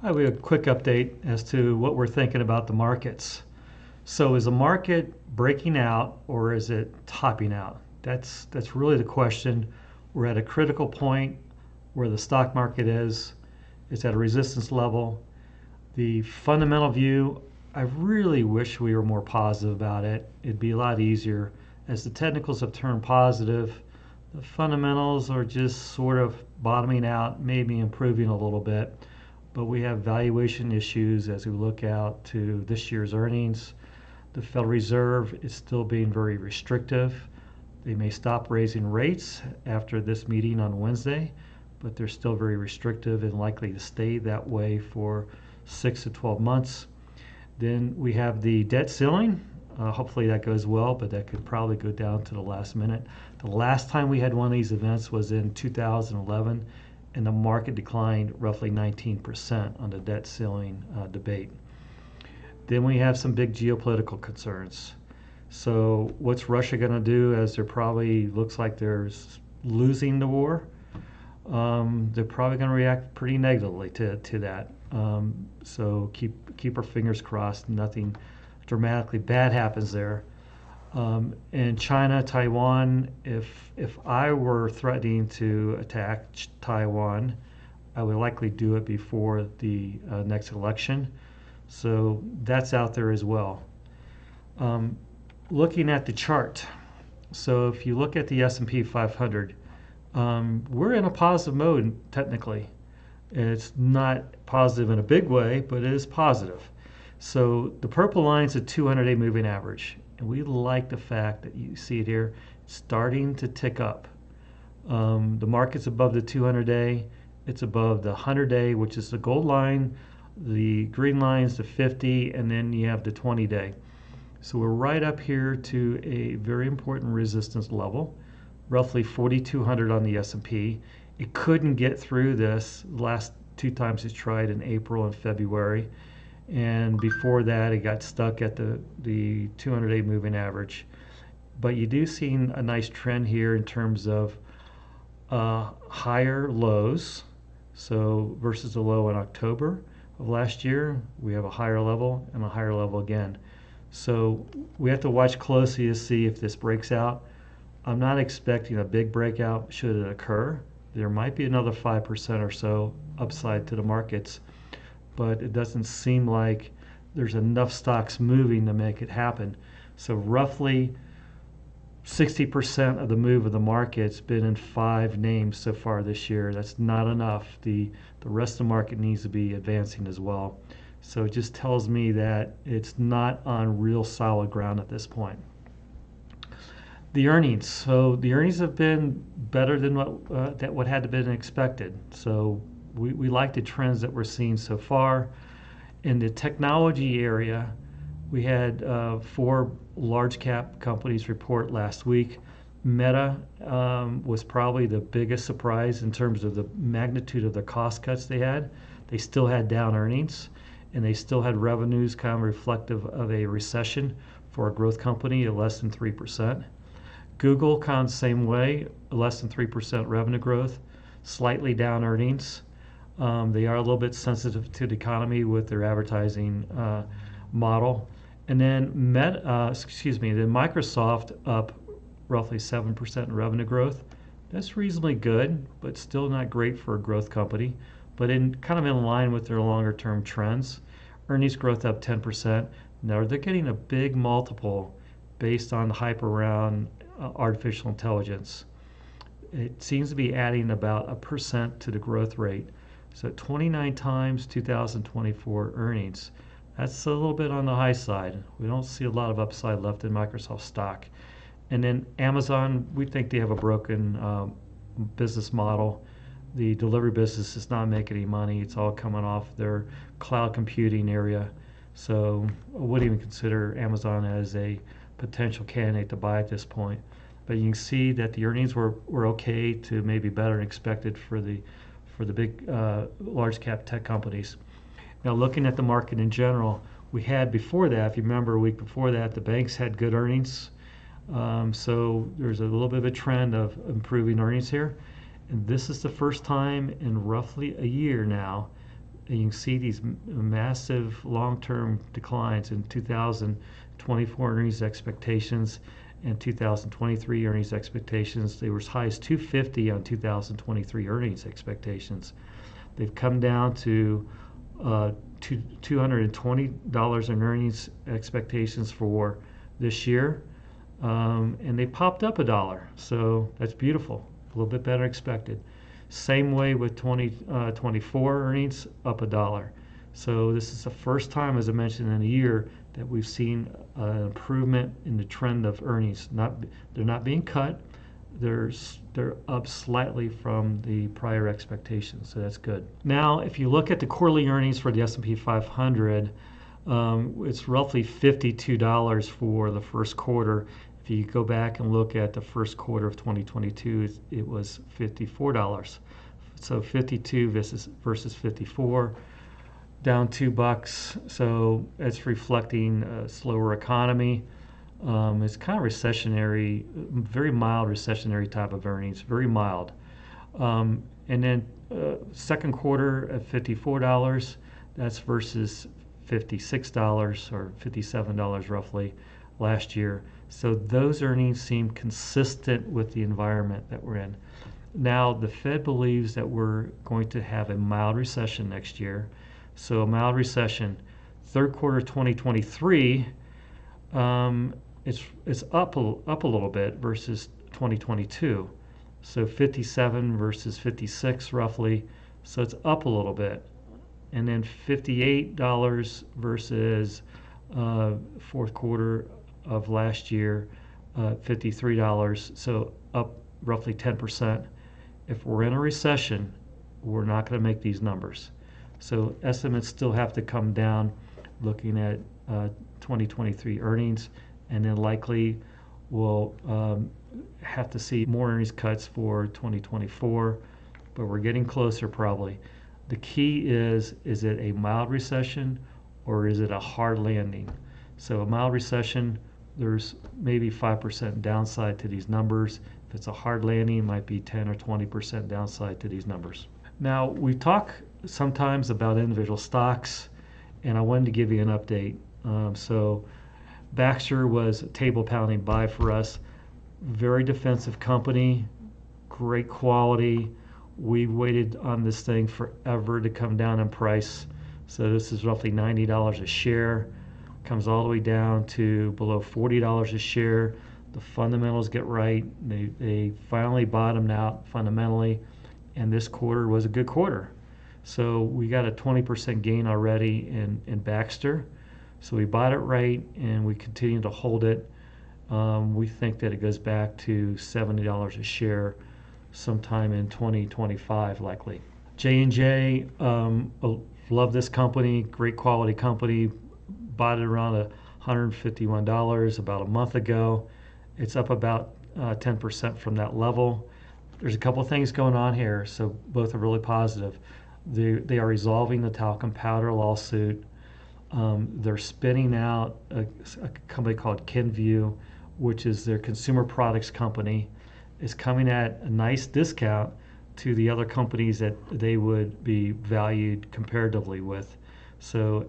I have a quick update as to what we're thinking about the markets. So is the market breaking out or is it topping out? That's really the question. We're at a critical point where the stock market is. It's at a resistance level. The fundamental view, I really wish we were more positive about it. It'd be a lot easier. As the technicals have turned positive, the fundamentals are just sort of bottoming out, maybe improving a little bit. But we have valuation issues as we look out to this year's earnings. The Federal Reserve is still being very restrictive. They may stop raising rates after this meeting on Wednesday, but they're still very restrictive and likely to stay that way for 6 to 12 months. Then we have the debt ceiling. Hopefully that goes well, but that could probably go down to the last minute. The last time we had one of these events was in 2011, and the market declined roughly 19% on the debt ceiling debate. Then we have some big geopolitical concerns. So what's Russia going to do, as there probably looks like they're losing the war? They're probably going to react pretty negatively to that. So keep our fingers crossed nothing dramatically bad happens there. In China, Taiwan, if I were threatening to attack Taiwan, I would likely do it before the next election. So that's out there as well. Looking at the chart, so if you look at the S&P 500, we're in a positive mode technically. It's not positive in a big way, but it is positive. So the purple line is a 200-day moving average. And we like the fact that you see it here starting to tick up. The market's above the 200-day. It's above the 100-day, which is the gold line. The green line is the 50, and then you have the 20-day. So we're right up here to a very important resistance level, roughly 4,200 on the S&P. It couldn't get through this the last two times it's tried in April and February. And before that, it got stuck at the 200-day moving average. But you do see a nice trend here in terms of higher lows. So versus the low in October of last year, we have a higher level and a higher level again. So we have to watch closely to see if this breaks out. I'm not expecting a big breakout should it occur. There might be another 5% or so upside to the markets, but it doesn't seem like there's enough stocks moving to make it happen. So roughly 60% of the move of the market's been in 5 names so far this year. That's not enough. The rest of the market needs to be advancing as well. So it just tells me that it's not on real solid ground at this point. The earnings. So the earnings have been better than what had been expected. So we like the trends that we're seeing so far. In the technology area, we had 4 large cap companies report last week. Meta was probably the biggest surprise in terms of the magnitude of the cost cuts they had. They still had down earnings, and they still had revenues kind of reflective of a recession for a growth company at less than 3%. Google kind of the same way, less than 3% revenue growth, slightly down earnings. They are a little bit sensitive to the economy with their advertising model. And then Microsoft up roughly 7% in revenue growth. That's reasonably good, but still not great for a growth company, but kind of in line with their longer term trends. Earnings growth up 10%. Now they're getting a big multiple based on the hype around artificial intelligence. It seems to be adding about 1% to the growth rate. So 29 times 2024 earnings. That's a little bit on the high side. We don't see a lot of upside left in Microsoft stock. And then Amazon, we think they have a broken business model. The delivery business is not making any money. It's all coming off their cloud computing area. So I wouldn't even consider Amazon as a potential candidate to buy at this point. But you can see that the earnings were okay to maybe better than expected for the big large cap tech companies. Now looking at the market in general, we had before that, if you remember a week before that, the banks had good earnings. So there's a little bit of a trend of improving earnings here. And this is the first time in roughly a year now and you can see these massive long-term declines in 2024 earnings expectations and 2023 earnings expectations. They were as high as 250 on 2023 earnings expectations. They've come down to $220 in earnings expectations for this year, and they popped up $1, so that's beautiful, a little bit better than expected. Same way with 2024 earnings, up $1. So this is the first time, as I mentioned, in a year that we've seen an improvement in the trend of earnings. They're not being cut. They're up slightly from the prior expectations, so that's good. Now, if you look at the quarterly earnings for the S&P 500, it's roughly $52 for the first quarter. If you go back and look at the first quarter of 2022, it was $54. So 52 versus 54, down $2. So it's reflecting a slower economy. It's kind of recessionary, very mild recessionary type of earnings, very mild. And then second quarter at $54, that's versus $56 or $57 roughly last year. So those earnings seem consistent with the environment that we're in. Now, the Fed believes that we're going to have a mild recession next year. So a mild recession, third quarter 2023, it's up a little bit versus 2022. So 57 versus 56 roughly. So it's up a little bit. And then $58 versus fourth quarter of last year, $53. So up roughly 10%. If we're in a recession, we're not going to make these numbers. So estimates still have to come down looking at 2023 earnings, and then likely we'll have to see more earnings cuts for 2024, but we're getting closer probably. The key is it a mild recession or is it a hard landing? So a mild recession, there's maybe 5% downside to these numbers. If it's a hard landing, it might be 10 or 20% downside to these numbers. Now, we talk sometimes about individual stocks, and I wanted to give you an update. So Baxter was a table pounding buy for us. Very defensive company, great quality. We waited on this thing forever to come down in price. So this is roughly $90 a share. Comes all the way down to below $40 a share. The fundamentals get right. They finally bottomed out fundamentally, and this quarter was a good quarter. So we got a 20% gain already in Baxter. So we bought it right, and we continue to hold it. We think that it goes back to $70 a share sometime in 2025 likely. J&J, love this company, great quality company. Bought it around $151 about a month ago. It's up about 10% from that level. There's a couple of things going on here, so both are really positive. They are resolving the talcum powder lawsuit. They're spinning out a company called Kenvue, which is their consumer products company. Is coming at a nice discount to the other companies that they would be valued comparatively with. So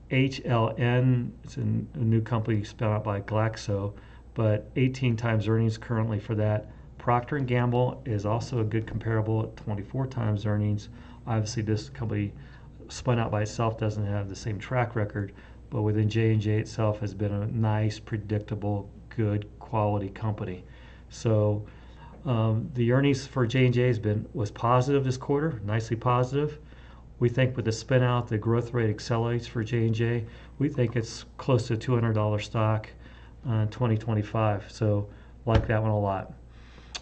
HLN, it's a new company spun out by Glaxo, but 18 times earnings currently for that. Procter & Gamble is also a good comparable at 24 times earnings. Obviously, this company spun out by itself doesn't have the same track record, but within J&J itself has been a nice, predictable, good quality company. So the earnings for J&J was positive this quarter, nicely positive. We think with the spin out, the growth rate accelerates for J&J. We think it's close to a $200 stock in 2025. So like that one a lot.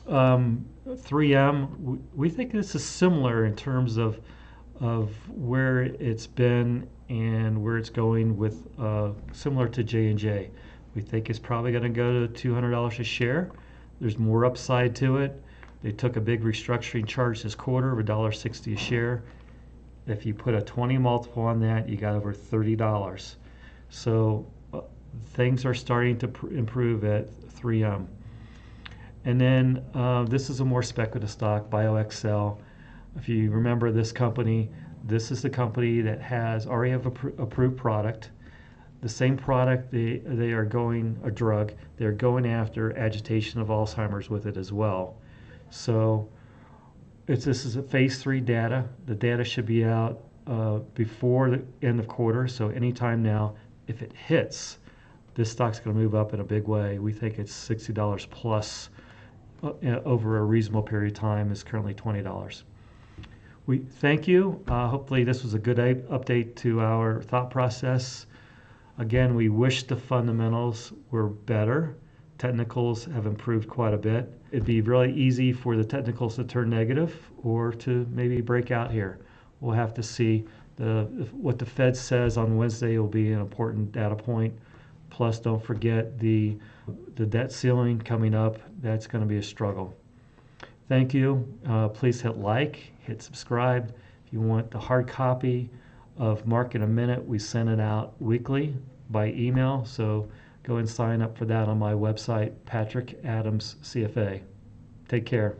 3M, we think this is similar in terms of where it's been and where it's going with similar to J&J. We think it's probably going to go to $200 a share. There's more upside to it. They took a big restructuring charge this quarter of $1.60 a share. If you put a 20 multiple on that, you got over $30. So things are starting to improve at 3M. And then this is a more speculative stock, BioXcel. If you remember this company, This is the company that has already have approved product. The same product, they are going, a drug, they're going after agitation of Alzheimer's with it as well. So this is a phase 3 data. The data should be out before the end of quarter, so anytime now. If it hits, this stock's going to move up in a big way. We think it's $60 plus over a reasonable period of time. Is currently $20. We thank you. Hopefully this was a good update to our thought process. Again, we wish the fundamentals were better. Technicals have improved quite a bit. It'd be really easy for the technicals to turn negative or to maybe break out here. We'll have to see. What the Fed says on Wednesday will be an important data point. Plus, don't forget the debt ceiling coming up. That's going to be a struggle. Thank you. Please hit like, hit subscribe. If you want the hard copy of Market a Minute, we send it out weekly by email. So go and sign up for that on my website, Patrick Adams CFA. Take care.